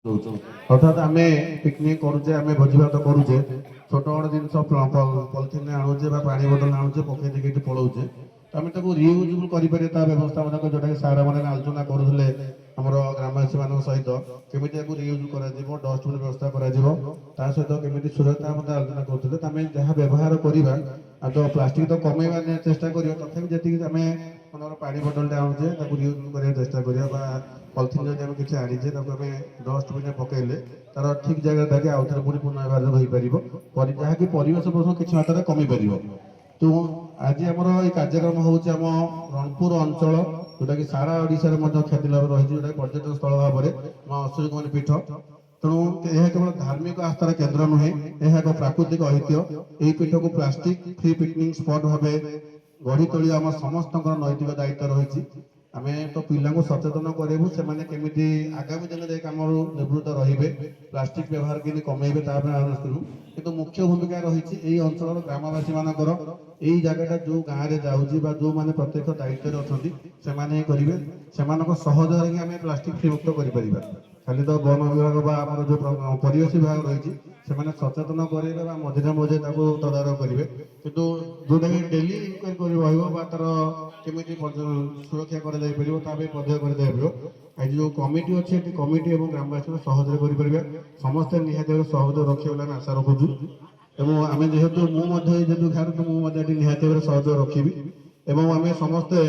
ଦଉଛୁ ଅର୍ଥାତ୍ ଆମେ ପିକନିକ୍ କରୁଛେ, ଆମେ ଭୋଜିଭାତ କରୁଛେ, ଛୋଟ ବଡ଼ ଜିନିଷ ପଲିଥିନ୍ ଆଣୁଛେ ବା ପାଣି ବୋତଲ ଆଣୁଛେ, ପକେଇ ଦେଇକି ଏଠି ପଳଉଛେ, ତ ଆମେ ତାକୁ ରିୟୁଜେବଲ୍ କରିପାରିବା। ତା ବ୍ୟବସ୍ଥା ମଧ୍ୟ ଯୋଉଟାକି ସାର୍ମାନେ ଆଲୋଚନା କରୁଥିଲେ ଆମର ଗ୍ରାମବାସୀମାନଙ୍କ ସହିତ, କେମିତି ତାକୁ ରିୟୁଜ୍ କରାଯିବ, ଡଷ୍ଟବିନ୍ ବ୍ୟବସ୍ଥା କରାଯିବ, ତା ସହିତ କେମିତି ସୁରକ୍ଷା ମଧ୍ୟ ଆଲୋଚନା କରୁଥିଲେ। ତ ଆମେ ଯାହା ବ୍ୟବହାର କରିବା, ଆଉ ତ ପ୍ଲାଷ୍ଟିକ୍ ତ କମେଇବା ଚେଷ୍ଟା କରିବା, ତଥାପି ଯେତିକି ଆମେ ଆମର ପାଣି ବୋତଲଟେ ଆଣୁଛେ ତାକୁ ରିୟୁଜ୍ କରିବାକୁ ଚେଷ୍ଟା କରିବା, ବା ପଲିଥିନ୍ ଯଦି ଆମେ କିଛି ଆଣିଛେ ତାକୁ ଆମେ ଡଷ୍ଟବିନ୍ରେ ପକେଇଲେ ତାର ଠିକ୍ ଜାଗାରେ ତାକି ଆଉଥରେ ପୁଣି ପୁନର୍ବ୍ୟବହାର ହୋଇପାରିବ, ଯାହାକି ପରିବେଶ ପ୍ରଦୂଷଣ କିଛି ମାତ୍ରାରେ କମିପାରିବ। ତ ଆଜି ଆମର ଏଇ କାର୍ଯ୍ୟକ୍ରମ ହେଉଛି ଆମ ରଣପୁର ଅଞ୍ଚଳ, ଯୋଉଟାକି ସାରା ଓଡ଼ିଶାରେ ମଧ୍ୟ ଖ୍ୟାତି ଲାଭ ରହିଛି, ଯୋଉଟାକି ପର୍ଯ୍ୟଟନ ସ୍ଥଳ ଭାବରେ ମା ଅଶ୍ୱିନୀ ପୀଠ। ତେଣୁ ଏହା କେବଳ ଧାର୍ମିକ ଆସ୍ଥାର କେନ୍ଦ୍ର ନୁହେଁ, ଏହା ଏକ ପ୍ରାକୃତିକ ଐତିହ୍ୟ। ଏହି ପୀଠକୁ ପ୍ଲାଷ୍ଟିକ୍ ଫ୍ରି ପିକନିକ୍ ସ୍ପଟ୍ ଭାବେ ଗଢ଼ି ତୋଳିବା ଆମ ସମସ୍ତଙ୍କର ନୈତିକ ଦାୟିତ୍ୱ ରହିଛି। ଆମେ ତ ପିଲାଙ୍କୁ ସଚେତନ କରାଇବୁ, ସେମାନେ କେମିତି ଆଗାମୀ ଦିନରେ ଏ କାମରୁ ନିବୃତ୍ତ ରହିବେ, ପ୍ଲାଷ୍ଟିକ୍ ବ୍ୟବହାର କେମିତି କମେଇବେ ତା ପାଇଁ ଆଲୋଚନା କରିବୁ। କିନ୍ତୁ ମୁଖ୍ୟ ଭୂମିକା ରହିଛି ଏହି ଅଞ୍ଚଳର ଗ୍ରାମବାସୀ ମାନଙ୍କର। ଏଇ ଜାଗାଟା ଯୋଉ ଗାଁରେ ଯାଉଛି ବା ଯୋଉମାନେ ପ୍ରତ୍ୟକ୍ଷ ଦାୟିତ୍ୱରେ ଅଛନ୍ତି ସେମାନେ ହିଁ କରିବେ। ସେମାନଙ୍କ ସହଯୋଗରେ ହିଁ ଆମେ ପ୍ଲାଷ୍ଟିକ୍ ଫ୍ରି ମୁକ୍ତ କରିପାରିବା। ଖାଲି ତ ବନ ବିଭାଗ ବା ଆମର ଯୋଉ ପରିବେଶ ବିଭାଗ ରହିଛି ସେମାନେ ସଚେତନ କରାଇବେ ବା ମଝିରେ ମଝିରେ ତାକୁ ତଦାରଖ କରିବେ, କିନ୍ତୁ ଯୋଉଟାକି ଡେଲି ଇନକ୍ୱାରି କରି ରହିବ ବା ତାର କେମିତି ସୁରକ୍ଷା କରାଯାଇପାରିବ ତା ପାଇଁ ପଦକ୍ଷେପ କରାଯାଇପାରିବ। ଆଜି ଯୋଉ କମିଟି ଅଛି ଏଠି କମିଟି ଏବଂ ଗ୍ରାମବାସୀଙ୍କ ସହଯୋଗ କରିପାରିବା, ସମସ୍ତେ ନିହାତି ଭାବରେ ସହଯୋଗ ରଖିବେ ବୋଲି ଆମେ ଆଶା ରଖୁଛୁ। ଏବଂ ଆମେ ଯେହେତୁ ମୁଁ ମଧ୍ୟ ଯେହେତୁ ମୁଁ ମଧ୍ୟ ଏଠି ନିହାତି ଭାବରେ ସହଯୋଗ ରଖିବି ଏବଂ ଆମେ ସମସ୍ତେ